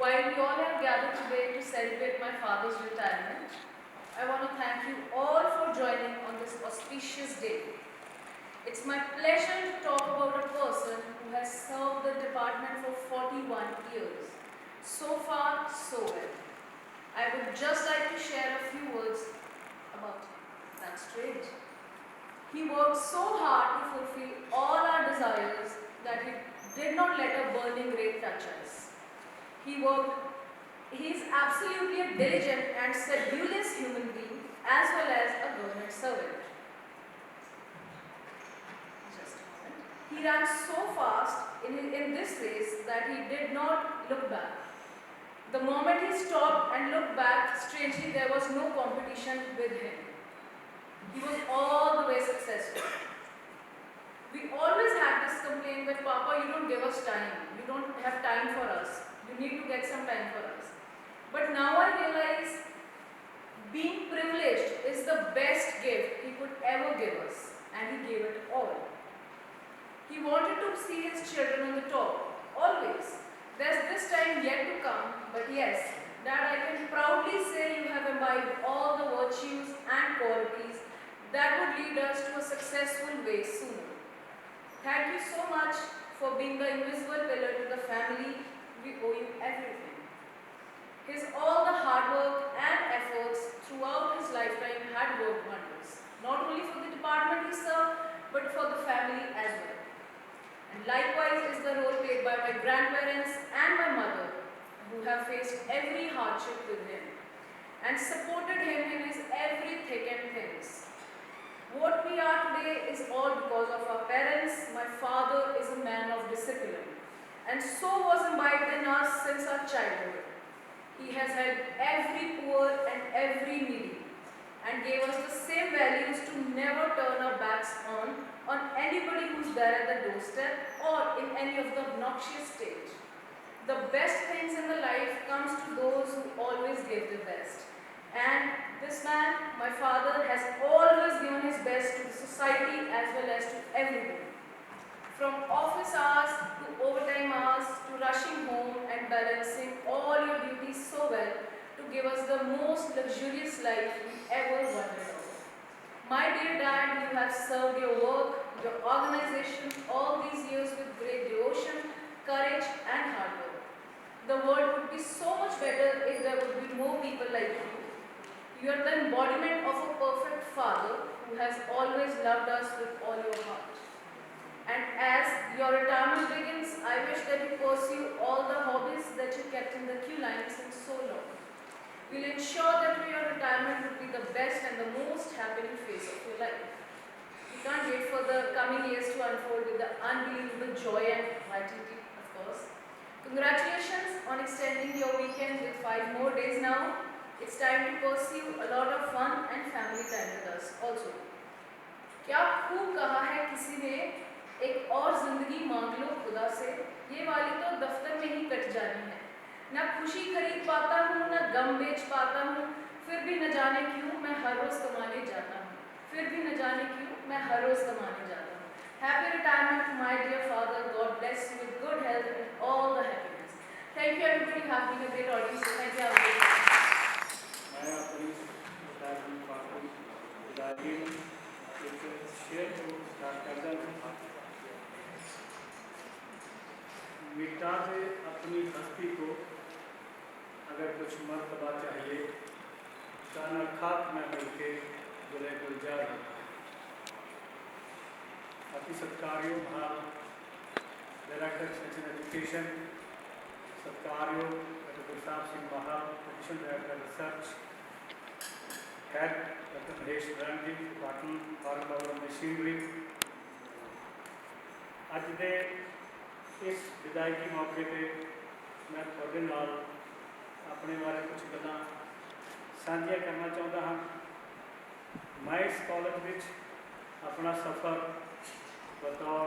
While we all have gathered today to celebrate my father's retirement, I want to thank you all for joining on this auspicious day. It's my pleasure to talk about a person who has served the department for 41 years. So far, so well. I would just like to share a few words about him. That's strange. He worked so hard to fulfill all our desires that he did not let a burning rate touch us. He is absolutely a diligent and sedulous human being as well as a government servant. Just a moment. He ran so fast in this race that he did not look back. The moment he stopped and looked back, strangely there was no competition with him. He was all the way successful. We always had this complaint that, Papa, you don't give us time. You don't have time for us. You need to get some time for us. But now I realize being privileged is the best gift he could ever give us. And he gave it all. He wanted to see his children on the top. Always. There's this time yet to come. But yes, Dad, I can proudly say you have imbibed all the virtues and qualities that would lead us to a successful way sooner. Thank you so much for being the invisible pillar to the family. We owe you everything. All the hard work and efforts throughout his lifetime had worked wonders. Not only for the department he served, but for the family as well. And likewise is the role played by my grandparents and my mother, who have faced every hardship with him and supported him in his every thick and thins. What we are today is all because of our parents. My father is a man of discipline, and so was imbibed in us since our childhood. He has helped every poor and every needy, and gave us the same values to never turn our backs on anybody who's there at the doorstep or in any of the obnoxious stage. The best things in the life comes to those who always give the best. And this man, my father, has always given his best to the society as well as to everyone. From office hours to overtime hours to rushing home and balancing all your duties so well to give us the most luxurious life we ever wanted of. My dear Dad, you have served your work, your organization all these years with great devotion, courage and hard work. The world would be so much better if there would be more people like you. You are the embodiment of a perfect father who has always loved us with all your heart. And as your retirement begins, I wish that you pursue all the hobbies that you kept in the queue line since so long. We'll ensure that your retirement will be the best and the most happening phase of your life. We can't wait for the coming years to unfold with the unbelievable joy and vitality, of course. Congratulations on extending your weekend with 5 more days now. It's time to pursue a lot of fun and family time with us also. क्या खूब कहा है किसी ने, एक और जिंदगी मांग लो खुदा से, ये वाली तो दफ्तर में ही कट जानी है। ना खुशी खरीद पाता हूँ, ना गम बेच पाता हूँ, फिर भी न जाने क्यों मैं हर रोज कमाने जाता हूँ, फिर भी न जाने क्यों मैं हर रोज कमाने जाता हूँ। Happy retirement, my dear father. God bless you with good health and all the happiness. Thank you everybody. You have been a great audience. Thank you. मैं अपनी रिटायरमेंट पार्टी गुजारी एक शेयर को स्टार्ट करता हूँ। मिटा दे अपनी हस्ती को अगर कुछ मर्तबा चाहिए, काना खाक में मिलके गुले गुलजार अति सत्कार्यों महान डायरेक्टर सेक्शन एजुकेशन, सत्कार्यों doctor Gursahib Singh Mahal, additional director research, head doctor Mahesh Ranji, department foreign power machinery. अज के इस विदायगी मौके पर मैं थोड़े नाल अपने बारे कुछ गल्लां साझियां करना चाहता हाँ। मैं इस कॉलेज में अपना सफ़र बतौर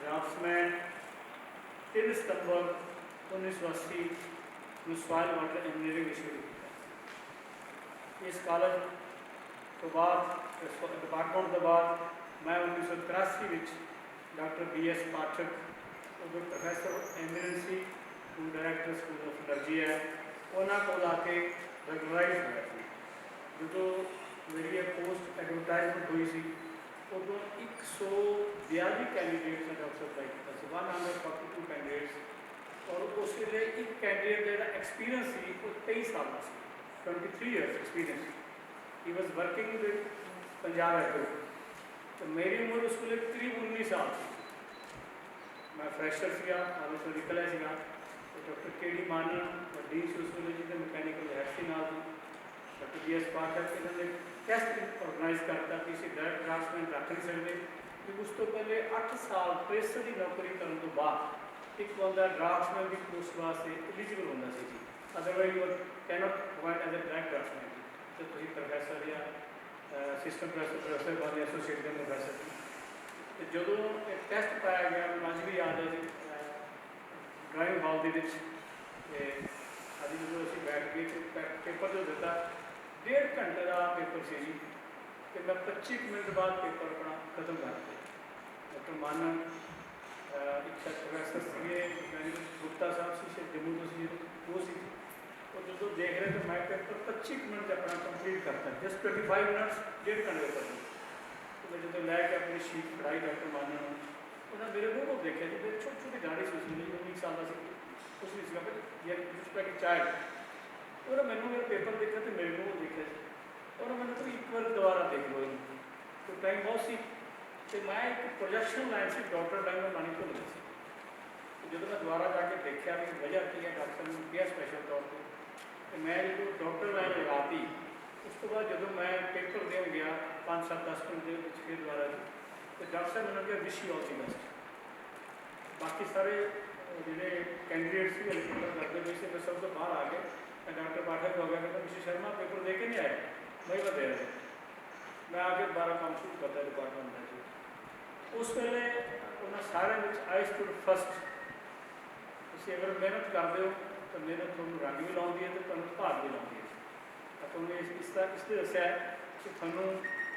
ड्राफ्ट्समैन 3 सितंबर 1980 में सॉइल वाटर इंजीनियरिंग शुरू किया। इस कॉलेज तो बाद डिपार्टमेंट के बाद मैं 1983 में doctor BS Pathak professor emergency school director school of energy ਹੈ, ਉਹਨਾਂ ਕੋਲ ਆ ਕੇ ਰੈਗੂਲਰਾਈਜ਼ ਹੋਇਆ ਸੀ। ਜਦੋਂ ਮੇਰੀ ਇਹ ਪੋਸਟ ਐਡਵਰਟਾਈਜ਼ਮੈਂਟ ਹੋਈ ਸੀ ਉਦੋਂ 142 ਕੈਂਡੀਡੇਟਸ ਨੇ ਡਾਕਟਰ ਅਪਲਾਈ ਕੀਤਾ ਸੀ, 142 ਕੈਂਡੀਡੇਟਸ। ਔਰ ਉਸ ਵੇਲੇ ਇੱਕ ਕੈਂਡੀਡੇਟ ਦਾ ਜਿਹੜਾ ਐਕਸਪੀਰੀਅੰਸ ਸੀ ਉਹ 23 ਸਾਲ ਦਾ ਸੀ, 23 years experience. He was working with Punjab agro. तो मेरी उम्र उस वे करीब 19 साल थी, मैं फ्रैशर सीगा, कॉलेज तो निकलिया सीगा। तो डॉक्टर के डी मानन डी सी उस वे जिन्हें मैकेनिकल हैसी नाल दी, डॉक्टर जी एस पाठक इन्होंने टेस्ट ऑर्गेनाइज करता कि इसे डायरेक्ट ड्राफ्टमैन रख नहीं सकते, कि उस तो पहले 8 साल प्रेस की नौकरी करने तो बाद एक बंदा ड्राफ्टमैन की पोस्ट वास्ते एलिजिबल होंदा सी जी, otherwise you cannot appoint as a direct draftsman. तो तुसीं प्रोफैसर या असिस्टेंट प्रोफैसर वाले एसोसीएट के प्रोफैसर थे। तो जो एक टैसट पाया गया मैं अज भी याद है जी, ड्राइंग हॉल के अभी जो अभी बैठ गए तो पेपर जो दिता 1.5 घंटे का पेपर से जी, तो मैं 25 मिनट बाद पेपर अपना खत्म कर दिया। डॉक्टर मानन एक प्रोफैसर से गुप्ता साहब से जम्मू तो सी वो सी, और जो देख रहे तो मैं पेपर 25 मिनट अपना कंप्लीट करता, जस्ट 25 मिनट्स 1.5 घंटे पर। तो मैं जो लैके अपनी शीट पढ़ाई डॉक्टर मानन उन्होंने मेरे मुँह को देखा जी, मेरी छोटी छोटी गाड़ी सी उसमें 19 साल का उस रिस्पेक्ट चाइल्ड। और मैंने मेरा पेपर देखा तो मेरे मुँह देखा जी, और मैंने तो एक बार दोबारा देख लो। तो टाइम बहुत सी, तो मैं एक प्रोजेक्शन लाइन से डॉक्टर टाइम में लानी भुल गई सी। जो मैं दोबारा जाके देखा भी वजह की है, डॉक्टर ने किया स्पैशल तौर पर, तो मैं जो डॉक्टर लाइन लगाती, उस तो बाद जो मैं पेपर देन गया 5-7-10 मिनट के फिर दोबारा, तो डॉक्टर साहब मैंने कहा wish you all the best. बाकी सारे जोड़े कैंडीडेट्स भी पेपर करते हुए से मैं सब तो बाहर आ गए। डॉक्टर पाठक हो गया, कहता मिस्टर शर्मा पेपर दे के नहीं आए, वही मैं दे रहा। मैं आके 12 काम शुरू करता डिपार्टमेंट में। उस वेले उन्होंने सारे आई स्टूड फस्ट। तुम अगर मेहनत करते हो तो मेहनत थोड़ा रंग भी लाती है, तो तुम्हें भाग भी लाती है। तुमने इसलिए दसिया कि थोड़ा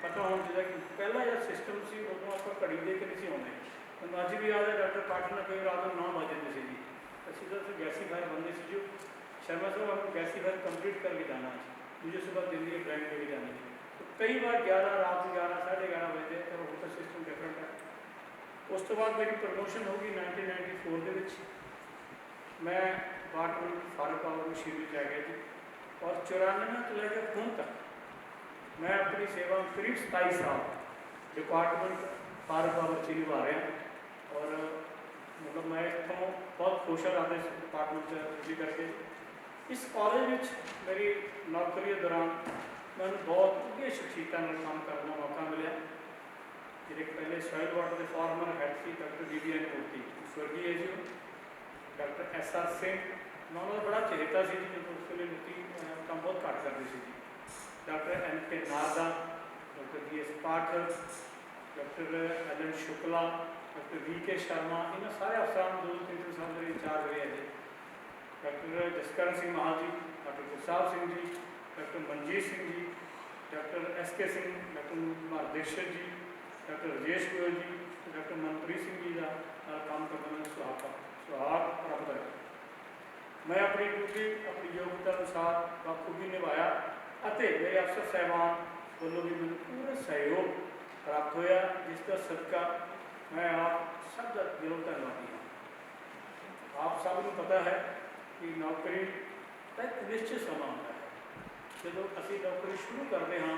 पता होना चाहिए कि पहला जो सिस्टम से उदों आप घड़ी दे के नहीं आते। मैं अज भी याद है डॉक्टर पाठक ने कई रात 9 बज जाते थे जी, असं तो गैसीफायर बनते थे जो शर्मा साहब आपको गैसीफायर कंप्लीट करके जाना, मुझे सुबह दिल्ली ड्राइंग लेके जानी थी। तो कई बार 11 रात 11 11:30 बजे, और वो तो सिस्टम डिफरेंट है। उस तो बाद मेरी प्रमोशन होगी 1994 के। मैं डिपार्टमेंट फायर पावर मशीनरी आ गया जी, और 94 तो लेकर ਹੁਣ तक मैं अपनी सेवा करीब 27 साल डिपार्टमेंट फायर पावर च निभा रहा। और मतलब मैं इतों बहुत खुश हाँ अपने डिपार्टमेंट ड्यूटी करके। इस कॉलेज में मेरी नौकरी के दौरान मैं बहुत वधिया शख्सियतों काम करने का मौका मिला। जिहड़े पहले सॉइल वाटर के फॉर्मर हैड सी डॉक्टर BBN मूर्ति स्वर्गीय है जी, डॉक्टर SR सिंह, मैं उन्होंने बड़ा चहेता से जी, जो उस वे मिट्टी काम बहुत घट करते थे जी। Doctor NK Narda, doctor GS Pathak, doctor LN Shukla, doctor VK Sharma, इन्होंने सारे अफसरान 2-3 साल मेरे इंचार्ज रहे हैं जी। Doctor Jaskaran Singh Mahal ji, doctor Gursahib Singh ji, doctor Manjit Singh ji, doctor SK Singh, doctor Kumar Dikshit ji, doctor Rajesh Goyal ji, doctor Manpreet Singh ji का काम करना मैं सुहाग प्राप्त है। मैं अपनी ड्यूटी अपनी योग्यता अनुसार बखूबी निभाया, मेरे अफसर साहबान वालों भी मैं पूरा सहयोग प्राप्त होया, जिसका सदका मैं आप सब का दिलों धन्यवादी हाँ। आप सब को पता है कि नौकरी का एक निश्चित समा होता है। जो असी नौकरी शुरू करते हाँ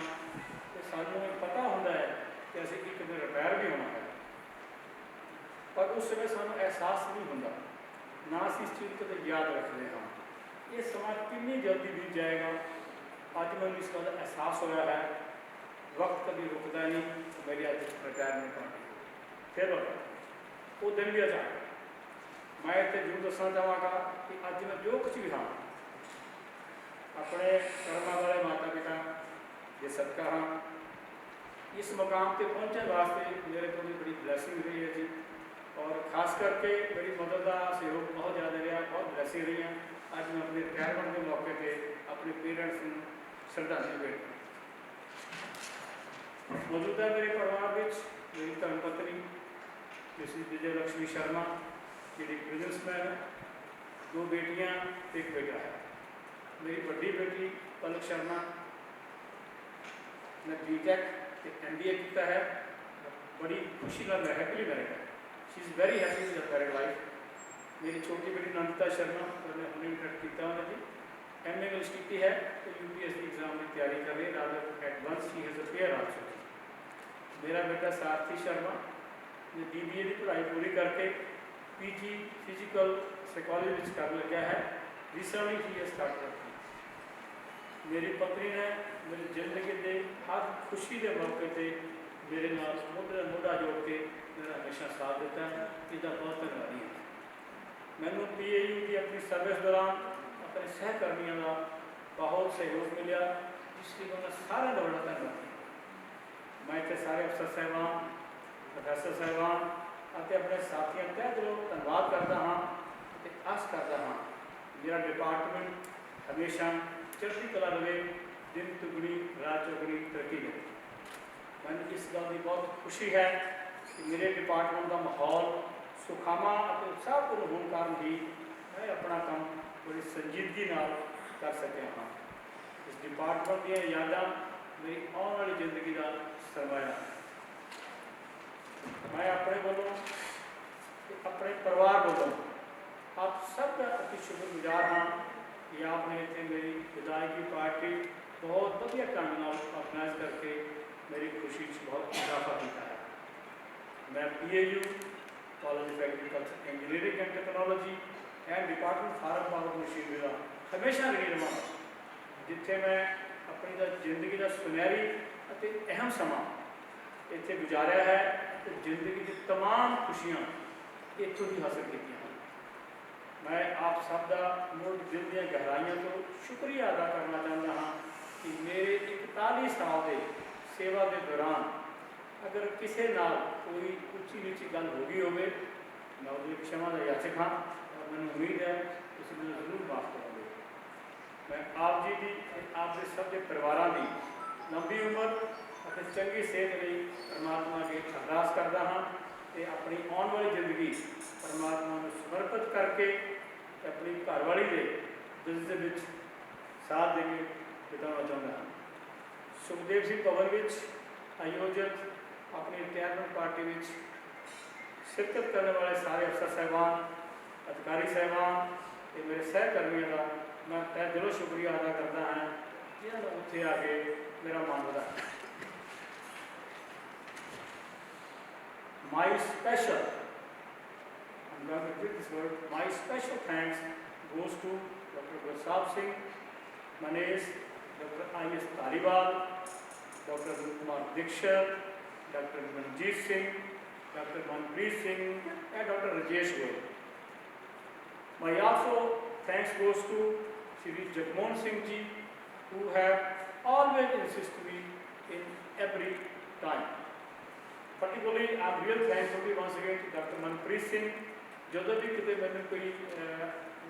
तो सानू पता होता है कि असी एक दिन रिटायर भी होना है, पर उस समय सानू एहसास नहीं होता, ना असी इस चीज़ को तो याद रखते हाँ ये समा कितनी जल्दी बीत जाएगा। अज मैं इस बात का एहसास होया है, वक्त कभी रुकता नहीं। तो मेरी अज रिटायरमेंट पार्टी फिर वो दिन भी अचानक मैं इतने जरूर दसना चाहवागा कि अज मैं जो कुछ भी हाँ अपने कर्मा वाले माता पिता ये सदका हाँ इस मुकाम पर पहुँचने वास्ते मेरे को भी बड़ी ब्लैसिंग रही है जी। और खास करके मेरी मदद का सहयोग बहुत ज़्यादा रहा, बहुत ब्लैसिंग रही है। अज मैं अपने रिटायरमेंट के मौके पर अपने पेरेंट्स को श्रद्धांजलि भेंट मौजूदा मेरे परिवार में मेरी धर्मपत्नी मिसेस विजय लक्ष्मी शर्मा जी बिजनेसमैन है, 2 बेटियां ते एक बेटा है। मेरी बड़ी बेटी पलक शर्मा ने BTech ते MBA किया है। बड़ी खुशी नाल हैप्पीली मैरिड है। She is very happy with married life. मेरी छोटी बेटी नंदिता शर्मा उन्हें हमने इंटरेक्ट किया, उन्हें MA इंग्लिश की है तो UPSC एग्जाम की तैयारी कर रही है। Rather at once she has appear also. मेरा बेटा सारथी शर्मा ने BBA की पढ़ाई पूरी करके PG फिजिकल साइकोलॉजी में कर लगा है। रिसेंटली ही स्टार्ट करती। मेरी पत्नी ने मेरी जिंदगी के हर खुशी के मौके पर मेरे नाल मोढे नाल मोढा जोड़ के मेरा हमेशा साथ दिता है। इसका बहुत धन्यवादी है। मैनू PAU की अपनी सर्विस दौरान अपने सहकर्मियों का बहुत सहयोग मिला, जिसके लिए मैं सारे का बड़ा धन्यवादी। मैं इतने सारे अफसर साहबान, प्रोफैसर साहबान और अपने साथियों तह दिलों धन्यवाद करता हाँ ते आस करता हाँ मेरा डिपार्टमेंट हमेशा चढ़ती कला रहे, दिन दुगनी रात चौगनी तरक्की करे। मैंने इस गल की बहुत खुशी है कि मेरे डिपार्टमेंट का माहौल सुखावा और उत्साहपूर्ण होने कारण भी मैं अपना काम बड़ी संजीदगी नाल कर सकिया हाँ। इस डिपार्टमेंट दी यादां मेरी आने वाली जिंदगी का सरमाया है। मैं अपने वालों अपने परिवार वालों आप सब का अति शुक्रगुजार हाँ कि आपने इतने मेरी विदाई की पार्टी बहुत वधिया ढंग नाल ऑर्गेनाइज करके मेरी खुशी बहुत इजाफा किया है। मैं PAU college of agriculture engineering and technology and department farm power machinery का हमेशा रही रहा, जिथे मैं अपनी जिंदगी का सुनहरी और अहम समा इतने गुजारिया है। तो जिंदगी की तमाम खुशियाँ इतों ही हासिल की। मैं आप सब का मुझ दिल दी गहराइयों तो शुक्रिया अदा करना चाहता हाँ कि मेरे 41 साल के सेवा के दौरान अगर किसी नाल कोई ऊँची नीची गल हो गई होवे, मैं उसकी क्षमा का याचक हाँ और मैंने उम्मीद है तुम मैंने जरूर माफ करोगे। मैं आप जी की आपके सब के परिवारों की लंबी उम्र और चंगी सेहत लिए परमात्मा के अरदास करता हाँ तो अपनी आने वाली जिंदगी परमात्मा को समर्पित करके अपनी घरवाली के बिजनेस में साथ देके बिताना चाहता हाँ। सुखदेव सिंह भवन में आयोजित अपनी रिटायरमेंट पार्टी में शिरकत करने वाले सारे अफसर साहबान, अधिकारी साहबान ये मेरे सहकर्मियों का मैं तय दिलों शुक्रिया अदा करता हाँ जिन्होंने उत्थे आके मेरा मान बढ़ाया। My special, I'm going to repeat this word, my special thanks goes to Dr. Gulsab Singh, Manesh, Dr. I.S. Taliwal, Dr. Kumar Dikshit, Dr. Manjeet Singh, Dr. Manpreet Singh, and Dr. Rajesh Goyal. My also thanks goes to Shri Jagmohan Singh ji, who have always insisted me in every time. Particularly, I am real thankful once again to Dr. Manpreet Singh. जो भी कितने मैंने कोई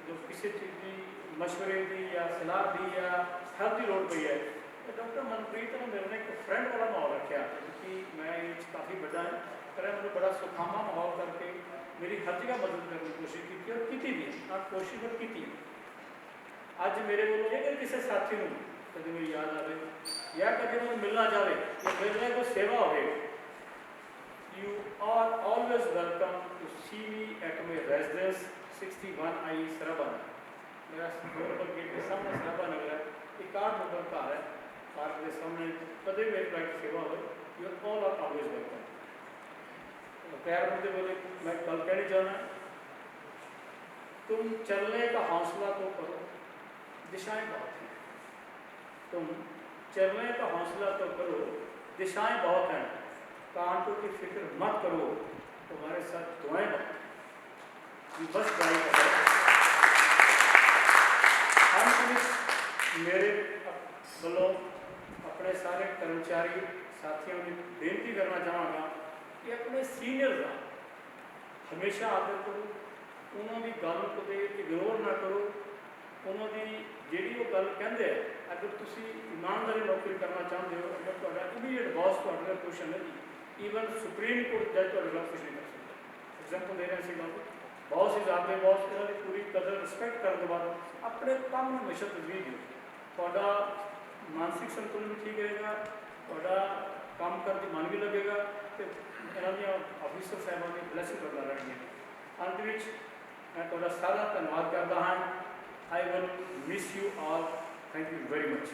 जो किसी चीज़ की मशवरे दी या सलाह दी या हेल्प की लोड़ पई है तो डॉक्टर मनप्रीत ने मेरे एक फ्रेंड वाला माहौल रखा क्योंकि मैं काफ़ी बड़ा है पर मैंने बड़ा सुखामा माहौल करके मेरी हर जगह मदद करने की कोशिश की और की भी आप कोशिश और की। अज मेरे को अगर किसी साथी को कभी मेरी याद आए या कभी उन्हें मिलना चाहे या मिलने को सेवा हो, you are always welcome to see me at my residence 61 I Sarabhan. मेरा नंबर गेट के सामने सराबा नगर है, एक 8 नंबर कार है, कार के सामने कभी मेरी प्राइवेट सेवा हो, you all are always welcome. प्यार मुझे बोले मैं कल कहने जाना, तुम चलने का हौसला तो करो, दिशाएं बहुत हैं, तुम चलने का हौसला तो करो, दिशाएं बहुत हैं, कांटों की फिक्र मत करो, तुम्हारे साथ दुआएं मत, बस ट्राई करो। मेरे वालों अपने सारे कर्मचारी साथियों की बेनती करना चाहूँगा कि अपने सीनियर का हमेशा आदर करो, उन्होंने गल को इग्नोर ना करो, उन्होंने जी वो गल कहते हैं अगर तुम ईमानदारी नौकरी करना चाहते हो अगर थोड़ा इमीडिएट बॉस थोड़े क्वेश्चन है जी ईवन सुप्रीम कोर्ट जज थोड़े खिलाफ कुछ नहीं कर सकता। एग्जाम्पल दे रहे हैं गल ਬੌਸ ਹੀ ਜਾਣਦੇ, ਬੌਸ ਇਹਨਾਂ ਦੀ ਪੂਰੀ ਕਦਰ ਰਿਸਪੈਕਟ ਕਰਨ ਤੋਂ ਬਾਅਦ ਆਪਣੇ ਕੰਮ ਨੂੰ ਹਮੇਸ਼ਾ ਤਰਜੀਹ ਦਿਓ। ਤੁਹਾਡਾ ਮਾਨਸਿਕ ਸੰਤੁਲਨ ਵੀ ਠੀਕ ਰਹੇਗਾ, ਤੁਹਾਡਾ ਕੰਮ ਕਰਨ ਦੀ ਮਨ ਵੀ ਲੱਗੇਗਾ ਅਤੇ ਇਹਨਾਂ ਦੀਆਂ ਆਫਿਸਰ ਸਾਹਿਬਾਂ ਦੀ ਬਲੈਸਿੰਗ ਕਰਦਾ ਰਹਿਣਗੀਆਂ। ਅੰਤ ਵਿੱਚ ਮੈਂ ਤੁਹਾਡਾ ਸਾਰਾ ਧੰਨਵਾਦ ਕਰਦਾ ਹਾਂ। I will miss you all. Thank you very much.